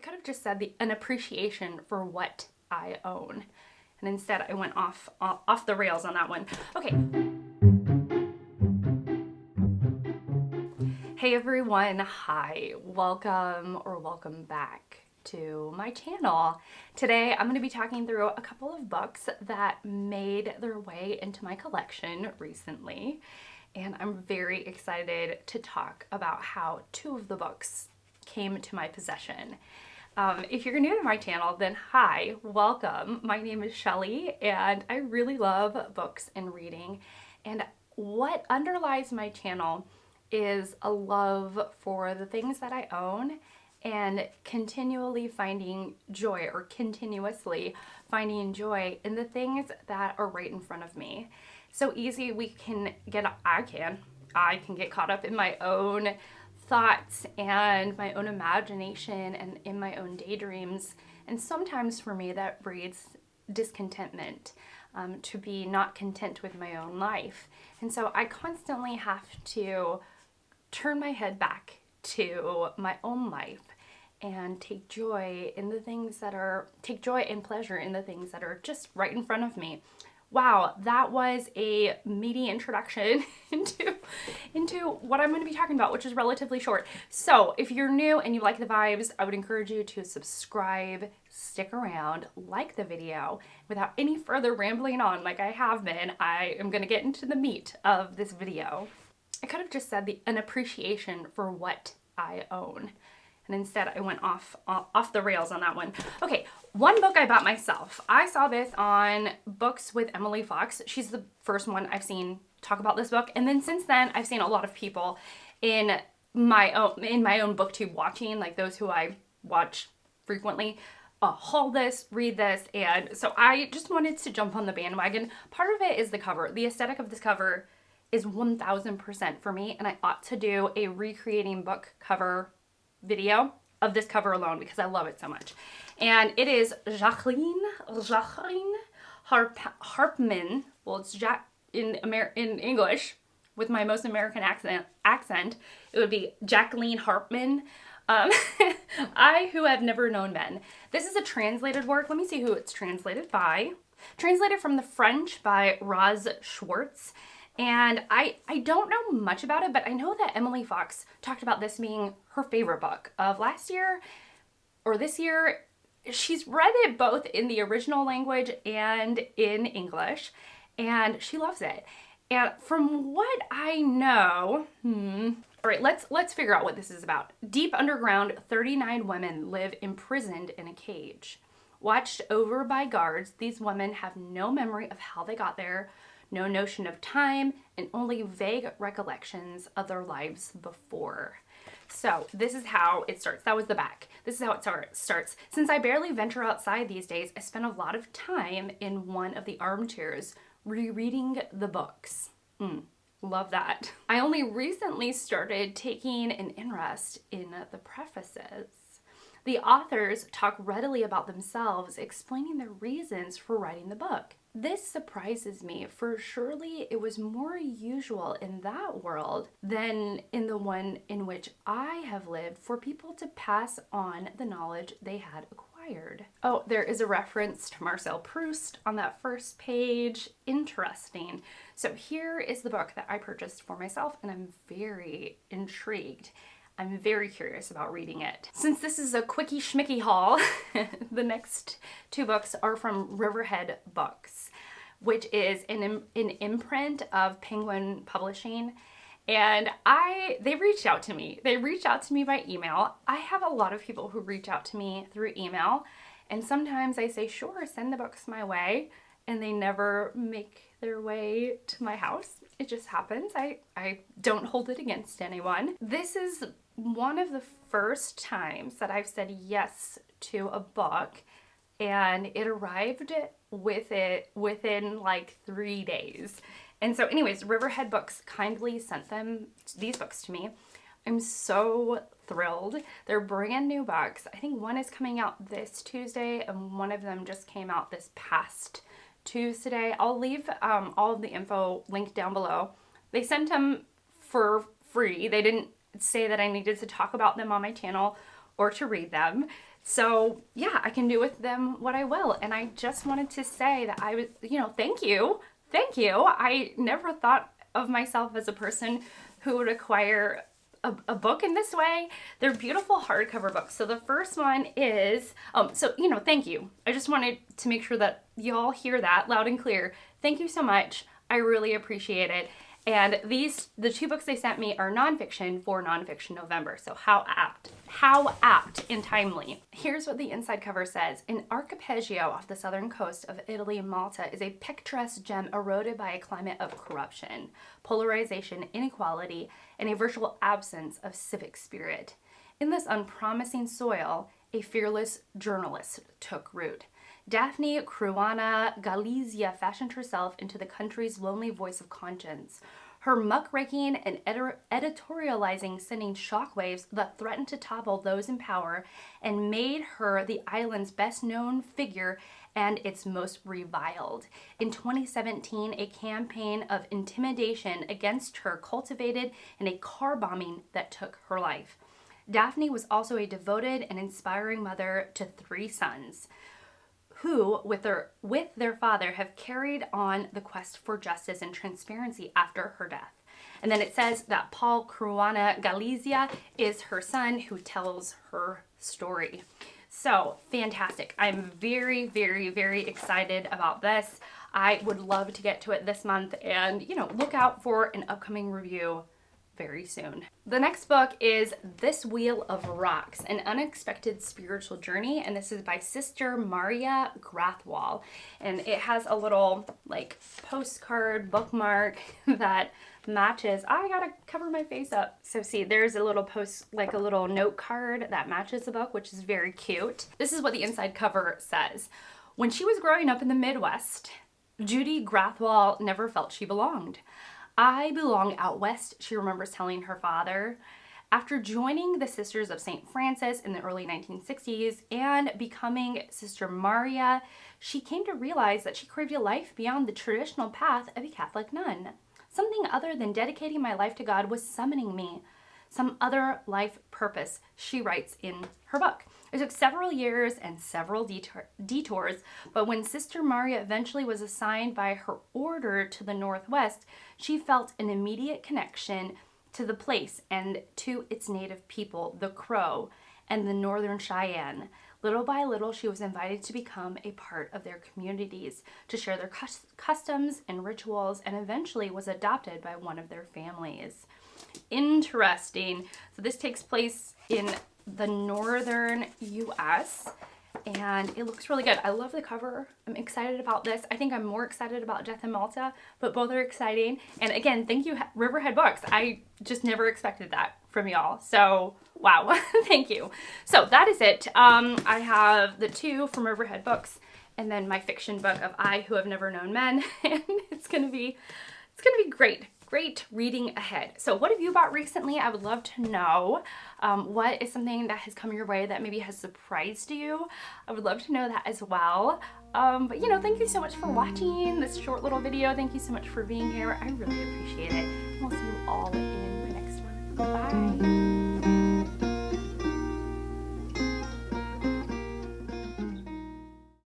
could have just said an appreciation for what I own. And instead I went off the rails on that one. Okay. Hey everyone, hi. Welcome back to my channel. Today I'm going to be talking through a couple of books that made their way into my collection recently. And I'm very excited to talk about how two of the books came to my possession. If you're new to my channel, then hi, welcome. My name is Shelly and I really love books and reading. And what underlies my channel is a love for the things that I own and continuously finding joy in the things that are right in front of me. So easy I can get caught up in my own thoughts and my own imagination and in my own daydreams. And sometimes for me that breeds discontentment, to be not content with my own life. And so I constantly have to turn my head back to my own life and take joy and pleasure in the things that are just right in front of me. Wow, that was a meaty introduction into what I'm going to be talking about, which is relatively short. So if you're new and you like the vibes, I would encourage you to subscribe, stick around, like the video. Without any further rambling on like I have been, I am going to get into the meat of this video. I could have just said an appreciation for what I own. And instead I went off the rails on that one. Okay, one book I bought myself. I saw this on Books with Emily Fox. She's the first one I've seen talk about this book. And then since then, I've seen a lot of people in my own booktube watching, like those who I watch frequently, haul this, read this. And so I just wanted to jump on the bandwagon. Part of it is the cover. The aesthetic of this cover is 1000% for me. And I ought to do a recreating book cover video of this cover alone because I love it so much. And it is Jacqueline Harpman. Well, it's in English with my most American accent. It would be Jacqueline Harpman. I who have never known men. This is a translated work. Let me see who it's translated by. Translated from the French by Roz Schwartz. And I don't know much about it, but I know that Emily Fox talked about this being her favorite book of last year or this year. She's read it both in the original language and in English, and she loves it. And from what I know, all right, let's figure out what this is about. Deep underground, 39 women live imprisoned in a cage. Watched over by guards, these women have no memory of how they got there, no notion of time, and only vague recollections of their lives before. So this is how it starts. That was the back. This is how it starts. Since I barely venture outside these days, I spend a lot of time in one of the armchairs rereading the books. Love that. I only recently started taking an interest in the prefaces. The authors talk readily about themselves, explaining their reasons for writing the book. This surprises me, for surely it was more usual in that world than in the one in which I have lived for people to pass on the knowledge they had acquired. Oh, there is a reference to Marcel Proust on that first page. Interesting. So here is the book that I purchased for myself, and I'm very intrigued. I'm very curious about reading it. Since this is a quickie schmicky haul, the next two books are from Riverhead Books, which is an imprint of Penguin Publishing. And they reached out to me. They reached out to me by email. I have a lot of people who reach out to me through email, and sometimes I say, sure, send the books my way, and they never make their way to my house. It just happens. I don't hold it against anyone. This is one of the first times that I've said yes to a book, and it arrived within like 3 days. And so anyways, Riverhead Books kindly sent these books to me. I'm so thrilled. They're brand new books. I think one is coming out this Tuesday and one of them just came out this past Tuesday. I'll leave all of the info linked down below. They sent them for free. They didn't say that I needed to talk about them on my channel or to read them. So yeah, I can do with them what I will. And I just wanted to say that I was, thank you. Thank you. I never thought of myself as a person who would acquire a book in this way. They're beautiful hardcover books. So the first one is, thank you. I just wanted to make sure that y'all hear that loud and clear. Thank you so much. I really appreciate it. And the two books they sent me are nonfiction for Nonfiction November. So how apt and timely. Here's what the inside cover says. An archipelago off the southern coast of Italy and Malta is a picturesque gem eroded by a climate of corruption, polarization, inequality, and a virtual absence of civic spirit. In this unpromising soil, a fearless journalist took root. Daphne Caruana Galizia fashioned herself into the country's lonely voice of conscience, her muckraking and editorializing sending shockwaves that threatened to topple those in power and made her the island's best-known figure and its most reviled. In 2017, a campaign of intimidation against her cultivated in a car bombing that took her life. Daphne was also a devoted and inspiring mother to 3 sons, who, with their father, have carried on the quest for justice and transparency after her death. And then it says that Paul Caruana Galizia is her son who tells her story. So fantastic. I'm very, very, very excited about this. I would love to get to it this month and, look out for an upcoming review very soon. The next book is This Wheel of Rocks, An Unexpected Spiritual Journey, and this is by Sister Maria Grathwohl. And it has a little postcard bookmark that matches. I gotta cover my face up. So see, there's a little a little note card that matches the book, which is very cute. This is what the inside cover says. When she was growing up in the Midwest, Judy Grathwohl never felt she belonged. I belong out west, she remembers telling her father. After joining the Sisters of St. Francis in the early 1960s and becoming Sister Maria, she came to realize that she craved a life beyond the traditional path of a Catholic nun. Something other than dedicating my life to God was summoning me. Some other life purpose, she writes in her book. It took several years and several detours, but when Sister Maria eventually was assigned by her order to the Northwest, she felt an immediate connection to the place and to its native people, the Crow and the Northern Cheyenne. Little by little, she was invited to become a part of their communities, to share their customs and rituals, and eventually was adopted by one of their families. Interesting. So this takes place in the northern U.S. and it looks really good. I love the cover. I'm excited about this. I think I'm more excited about Death in Malta, but both are exciting. And again, thank you, Riverhead Books. I just never expected that from y'all. So wow, thank you. So that is it. I have the 2 from Riverhead Books and then my fiction book of I Who Have Never Known Men. And it's gonna be great. Great reading ahead. So what have you bought recently? I would love to know. What is something that has come your way that maybe has surprised you? I would love to know that as well. But thank you so much for watching this short little video. Thank you so much for being here. I really appreciate it. And we'll see you all in the next one. Bye.